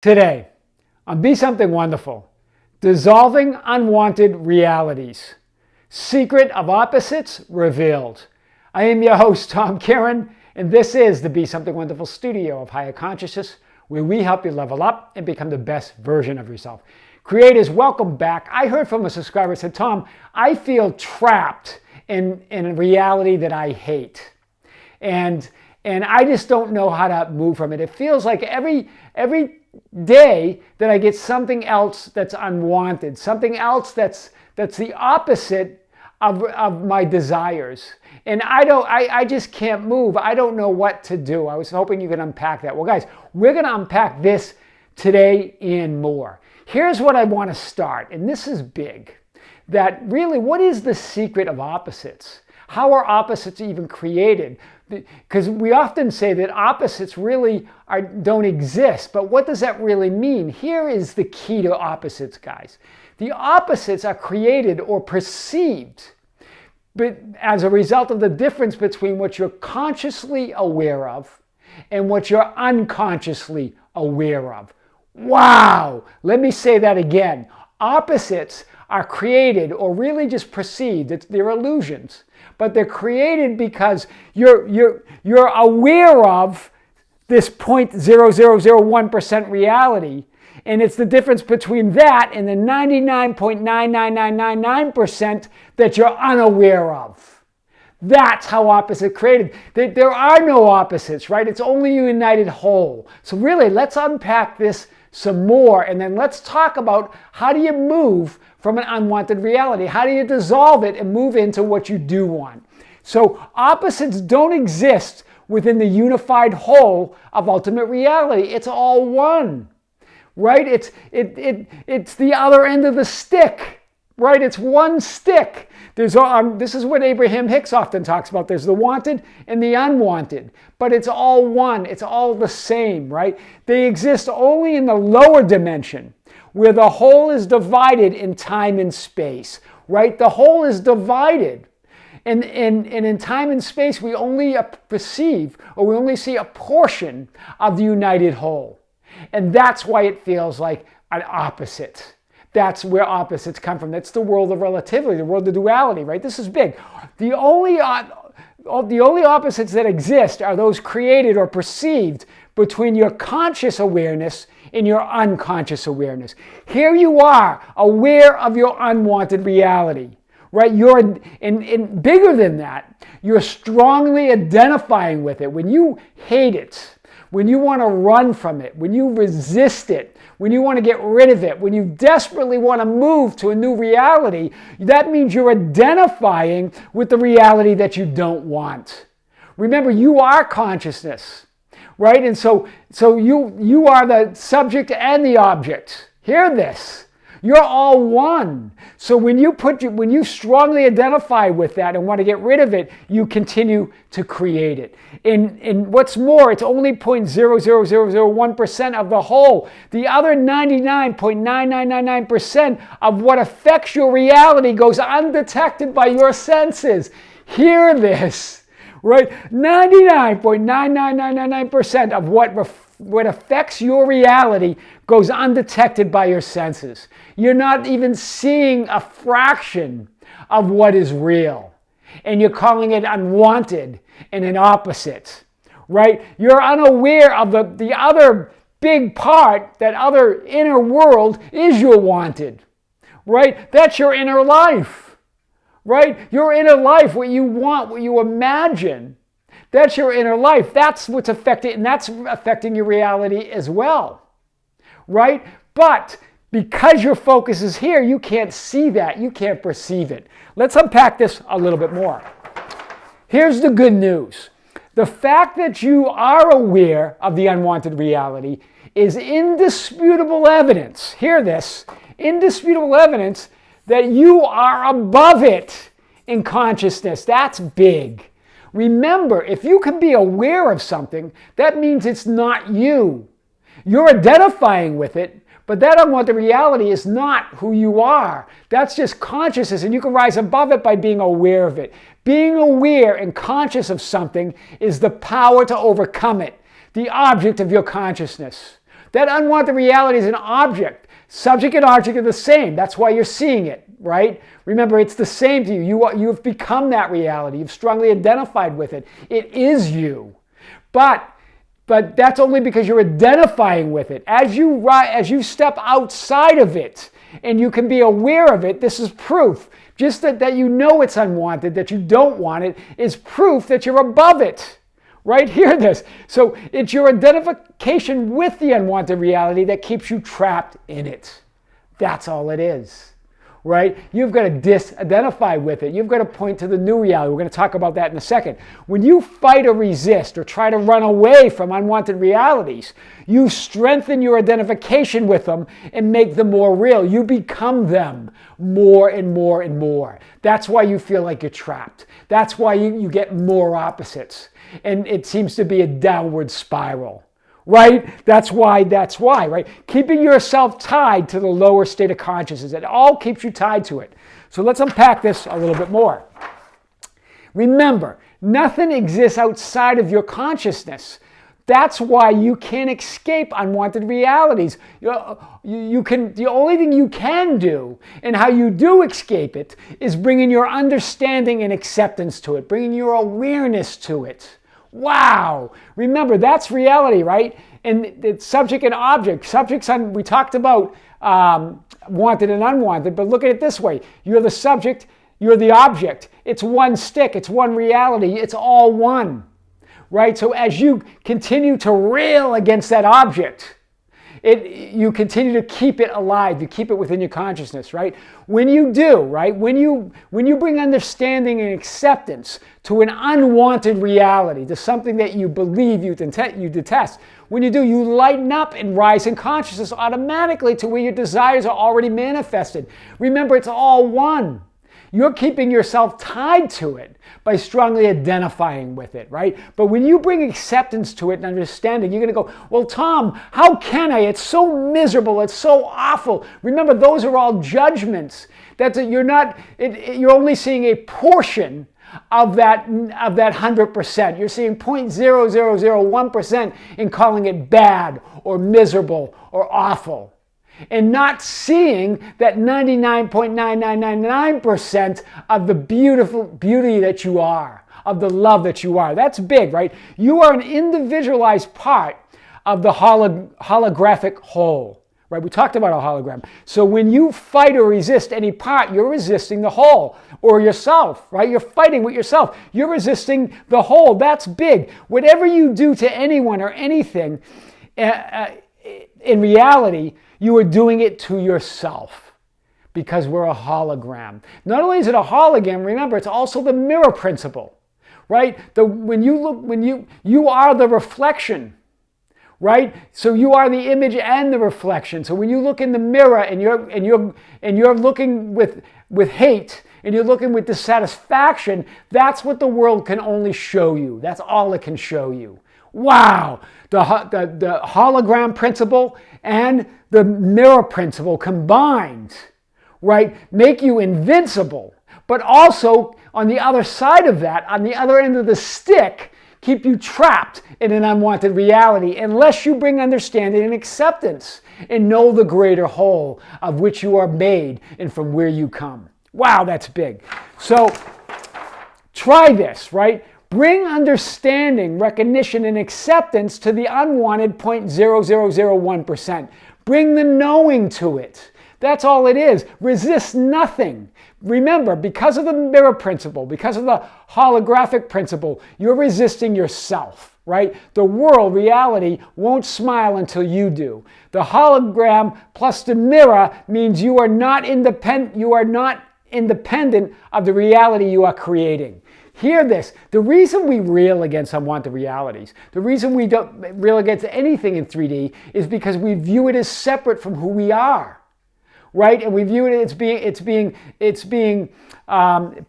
Today, on Be Something Wonderful, dissolving unwanted realities, secret of opposites revealed. I am your host, Tom Kieran, and this is the Be Something Wonderful studio of higher consciousness, where we help you level up and become the best version of yourself. Creators, welcome back. I heard from a subscriber who said, Tom, I feel trapped in a reality that I hate. And I just don't know how to move from it. It feels like every day that I get something else that's unwanted, something else that's the opposite of my desires. And I just can't move. I don't know what to do. I was hoping you could unpack that. Well, guys, we're going to unpack this today and more. Here's what I want to start, and this is big. That really, what is the secret of opposites? How are opposites even created? Because we often say that opposites really don't exist, but what does that really mean? Here is the key to opposites, guys. The opposites are created or perceived but as a result of the difference between what you're consciously aware of and what you're unconsciously aware of. Wow! Let me say that again. Opposites are created or really just perceived. They're illusions. But they're created because you're aware of this 0.0001% reality. And it's the difference between that and the 99.99999% that you're unaware of. That's how opposites created. There are no opposites, right? It's only a united whole. So really, let's unpack this some more, and then let's talk about how do you move from an unwanted reality? How do you dissolve it and move into what you do want? So opposites don't exist within the unified whole of ultimate reality. It's all one, right? It's the other end of the stick, right? It's one stick. This is what Abraham Hicks often talks about. There's the wanted and the unwanted, but it's all one. It's all the same, right? They exist only in the lower dimension, where the whole is divided in time and space, right? The whole is divided. And in time and space, we only perceive, or we only see a portion of the united whole. And that's why it feels like an opposite. That's where opposites come from. That's the world of relativity, the world of duality, right? This is big. The only opposites that exist are those created or perceived between your conscious awareness and your unconscious awareness. Here you are, aware of your unwanted reality, right? You're and bigger than that. You're strongly identifying with it. When you hate it, when you want to run from it, when you resist it, when you want to get rid of it, when you desperately want to move to a new reality, that means you're identifying with the reality that you don't want. Remember, you are consciousness, right? And so you are the subject and the object. Hear this. You're all one. So when you strongly identify with that and want to get rid of it, you continue to create it. And what's more, it's only 0.00001% of the whole. The other 99.9999% of what affects your reality goes undetected by your senses. Hear this, right? 99.99999% of what affects your reality goes undetected by your senses. You're not even seeing a fraction of what is real. And you're calling it unwanted and an opposite, right? You're unaware of the other big part, that other inner world is your wanted, right? That's your inner life, right? Your inner life, what you want, what you imagine. That's your inner life. That's what's affecting, and that's affecting your reality as well, right? But because your focus is here, you can't see that. You can't perceive it. Let's unpack this a little bit more. Here's the good news. The fact that you are aware of the unwanted reality is indisputable evidence. Hear this. Indisputable evidence that you are above it in consciousness. That's big. Remember, if you can be aware of something, that means it's not you. You're identifying with it, but that unwanted reality is not who you are. That's just consciousness, and you can rise above it by being aware of it. Being aware and conscious of something is the power to overcome it, the object of your consciousness. That unwanted reality is an object. Subject and object are the same. That's why you're seeing it, right? Remember, it's the same to you. You've become that reality. You've strongly identified with it. It is you. But that's only because you're identifying with it. As you step outside of it and you can be aware of it, this is proof. Just that you know it's unwanted, that you don't want it, is proof that you're above it. Right? Hear this. So it's your identification with the unwanted reality that keeps you trapped in it. That's all it is. Right? You've got to disidentify with it. You've got to point to the new reality. We're going to talk about that in a second. When you fight or resist or try to run away from unwanted realities, you strengthen your identification with them and make them more real. You become them more and more and more. That's why you feel like you're trapped. That's why you get more opposites. And it seems to be a downward spiral. Right? That's why, right? Keeping yourself tied to the lower state of consciousness. It all keeps you tied to it. So let's unpack this a little bit more. Remember, nothing exists outside of your consciousness. That's why you can't escape unwanted realities. The only thing you can do, and how you do escape it, is bringing your understanding and acceptance to it, bringing your awareness to it. Wow! Remember, that's reality, right? And it's subject and object. We talked about wanted and unwanted, but look at it this way. You're the subject, you're the object. It's one stick, it's one reality, it's all one. Right? So as you continue to rail against that object, you continue to keep it alive. You keep it within your consciousness, right? When you do, right? When you bring understanding and acceptance to an unwanted reality, to something that you believe you detest, when you do, you lighten up and rise in consciousness automatically to where your desires are already manifested. Remember, it's all one. You're keeping yourself tied to it by strongly identifying with it, right? But when you bring acceptance to it and understanding, you're going to go, well, Tom, how can I? It's so miserable. It's so awful. Remember, those are all judgments. You're only seeing a portion of that 100%. You're seeing 0.0001% and calling it bad or miserable or awful. And not seeing that 99.9999% of the beauty that you are, of the love that you are. That's big, right? You are an individualized part of the holographic whole, right? We talked about a hologram. So when you fight or resist any part, you're resisting the whole or yourself, right? You're fighting with yourself. You're resisting the whole. That's big. Whatever you do to anyone or anything, in reality, you are doing it to yourself because we're a hologram. Not only is it a hologram, remember, it's also the mirror principle, right? When you look, you are the reflection, right? So you are the image and the reflection. So when you look in the mirror and you're looking with hate and you're looking with dissatisfaction, that's what the world can only show you. That's all it can show you. Wow! The hologram principle and the mirror principle combined, right, make you invincible. But also, on the other side of that, on the other end of the stick, keep you trapped in an unwanted reality unless you bring understanding and acceptance and know the greater whole of which you are made and from where you come. Wow, that's big. So, try this, right? Bring understanding, recognition, and acceptance to the unwanted 0.0001%. Bring the knowing to it. That's all it is. Resist nothing. Remember, because of the mirror principle, because of the holographic principle, you're resisting yourself, right? The world, reality, won't smile until you do. The hologram plus the mirror means you are not independent of the reality you are creating. Hear this. The reason we rail against unwanted realities, the reason we don't rail against anything in 3D is because we view it as separate from who we are, right? And we view it as it's being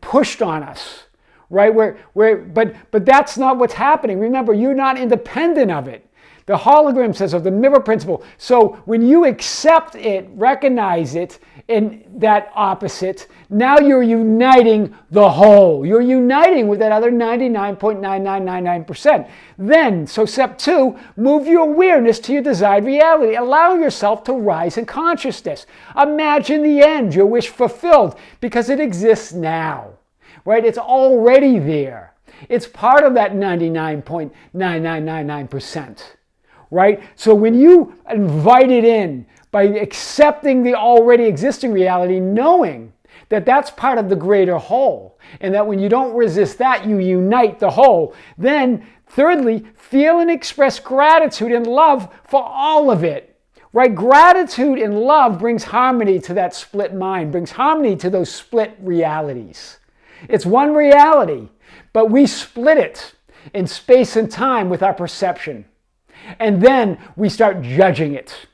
pushed on us, right? But that's not what's happening. Remember, you're not independent of it. The hologram says, of the mirror principle. So when you accept it, recognize it in that opposite, now you're uniting the whole. You're uniting with that other 99.9999%. Then, so step 2, move your awareness to your desired reality. Allow yourself to rise in consciousness. Imagine the end, your wish fulfilled, because it exists now, right? It's already there. It's part of that 99.9999%. Right? So when you invite it in by accepting the already existing reality, knowing that that's part of the greater whole, and that when you don't resist that, you unite the whole, then thirdly, feel and express gratitude and love for all of it. Right? Gratitude and love brings harmony to that split mind, brings harmony to those split realities. It's one reality, but we split it in space and time with our perception. And then we start judging it.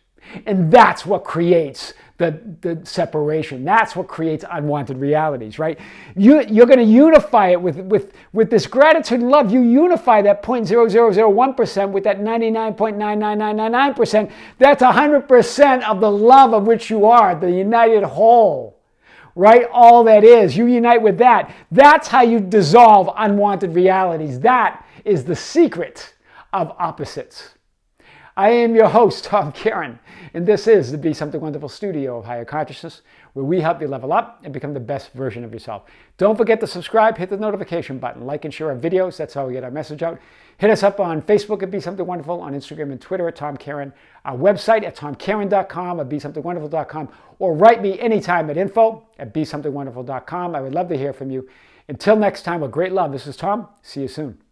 And that's what creates the separation. That's what creates unwanted realities, right? You're going to unify it with this gratitude and love. You unify that 0.0001% with that 99.99999%. That's 100% of the love of which you are, the united whole, right? All that is. You unite with that. That's how you dissolve unwanted realities. That is the secret of opposites. I am your host, Tom Karen, and this is the Be Something Wonderful studio of higher consciousness, where we help you level up and become the best version of yourself. Don't forget to subscribe, hit the notification button, like and share our videos. That's how we get our message out. Hit us up on Facebook at Be Something Wonderful, on Instagram and Twitter at Tom Karen, our website at tomkaren.com or BeSomethingWonderful.com, or write me anytime at info@BeSomethingWonderful.com. I would love to hear from you. Until next time, with great love, this is Tom. See you soon.